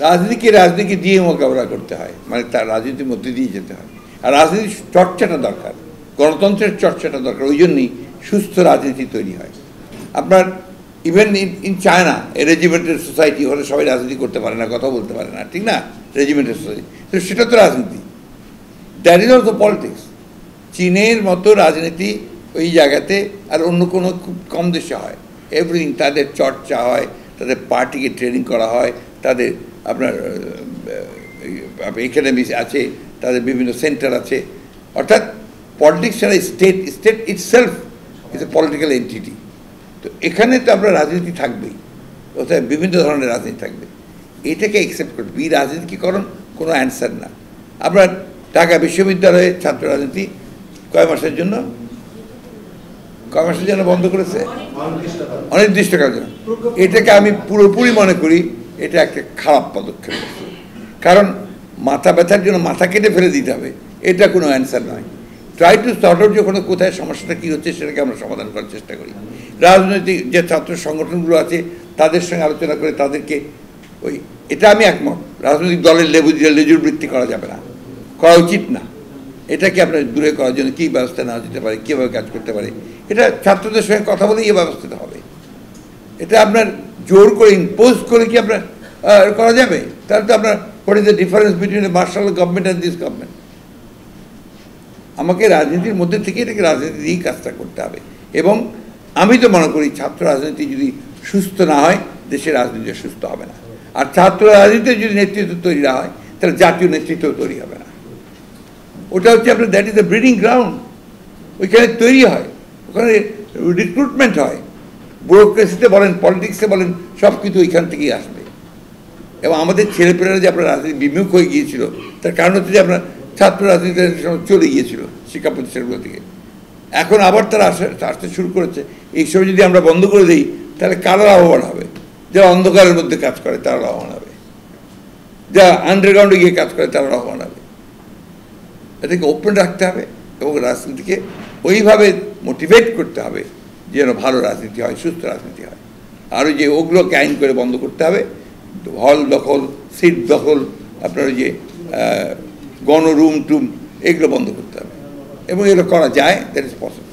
রাজনীতিকে দিয়ে মোকাবেলা করতে হয়, মানে তার রাজনীতির মধ্যে দিয়ে যেতে হয়। আর রাজনীতির চর্চাটা দরকার, গণতন্ত্রের চর্চাটা দরকার। ওই জন্যই সুস্থ রাজনীতি তৈরি হয়। আপনার ইভেন ইন চায়না রেজিমেন্টের সোসাইটি হলে সবাই রাজনীতি করতে পারে না, কথা বলতে পারে না, ঠিক না? রেজিমেন্টের সোসাইটি, তো সেটা তো রাজনীতি, দ্যাট ইজ অলসো পলিটিক্স। চীনের মতো রাজনীতি ওই জায়গাতে আর অন্য কোনো খুব কম দেশে হয়। এভরিথিং তাদের চর্চা হয়, তাদের পার্টিকে ট্রেনিং করা হয়, তাদের আপনার একাডেমিস আছে, তাদের বিভিন্ন সেন্টার আছে। অর্থাৎ পলিটিক্স ছাড়া state itself is a political entity. তো এখানে তো আপনার রাজনীতি থাকবেই, অর্থাৎ বিভিন্ন ধরনের রাজনীতি থাকবে। এটাকে অ্যাকসেপ্ট করবে। রাজনীতিকরণ কোনো অ্যান্সার না। আপনার ঢাকা বিশ্ববিদ্যালয়ে ছাত্র রাজনীতি কয় মাসের জন্য বন্ধ করেছে, অনির্দিষ্টকালের জন্য। এটাকে আমি পুরোপুরি মনে করি এটা একটা খারাপ পদক্ষেপ। কারণ মাথা ব্যথার জন্য মাথা কেটে ফেলে দিতে হবে, এটা কোনো অ্যান্সার নয়। ট্রাই টু সর্ট আউট, যখন কোথায় সমস্যাটা কী হচ্ছে সেটাকে আমরা সমাধান করার চেষ্টা করি। রাজনৈতিক যে ছাত্র সংগঠনগুলো আছে তাদের সঙ্গে আলোচনা করে তাদেরকে এটা আমি একমত, রাজনৈতিক দলের লেজুর বৃত্তি করা যাবে না, করা উচিত না। এটাকে আপনার দূরে করার জন্য কী ব্যবস্থা নেওয়া যেতে পারে, কীভাবে কাজ করতে পারে, এটা ছাত্রদের সঙ্গে কথা বলেই এই ব্যবস্থাটা হবে। এটা আপনার জোর করে ইম্পোজ করে কি আপনার করা যাবে? তাহলে তো আপনার what is the difference between a martial government and this government? আমাকে রাজনীতির মধ্যে থেকে এটাকে রাজনীতি দিয়েই কাজটা করতে হবে। এবং আমি তো মনে করি ছাত্র রাজনীতি যদি সুস্থ না হয়, দেশের রাজনীতি সুস্থ হবে না। আর ছাত্র রাজনীতির যদি নেতৃত্ব তৈরি না হয়, তাহলে জাতীয় নেতৃত্ব তৈরি হবে না। ওটা হচ্ছে আপনার that is the breeding ground. ওইখানে তৈরি হয়, ওখানে রিক্রুটমেন্ট হয়। ব্যুরোক্রেসিতে বলেন, পলিটিক্সে বলেন, সব কিছু ওইখান থেকেই আসবে। এবং আমাদের ছেলেপেলেরা যে আপনার রাজনীতি বিমুখ হয়ে গিয়েছিল, তার কারণ হচ্ছে যে আপনার ছাত্র রাজনীতি চলে গিয়েছিল শিক্ষা প্রতিষ্ঠানগুলো থেকে। এখন আবার তারা আসতে শুরু করেছে। এই সময় যদি আমরা বন্ধ করে দিই, তাহলে কারা লাভবান হবে? যারা অন্ধকারের মধ্যে কাজ করে তারা লাভবান হবে, যারা আন্ডারগ্রাউন্ডে গিয়ে কাজ করে তারা লাভবান হবে। এটাকে ওপেন রাখতে হবে এবং রাজনীতিকে ওইভাবে মোটিভেট করতে হবে যেন ভালো রাজনীতি হয়, সুস্থ রাজনীতি হয়। আর ওই যে ওগুলোকে আইন করে বন্ধ করতে হবে, হল দখল, সিট দখল, আপনার ওই যে গণরুম টুম, এগুলো বন্ধ করতে হবে। এবং এগুলো করা যায়, দ্যাট ইজ পসিবল।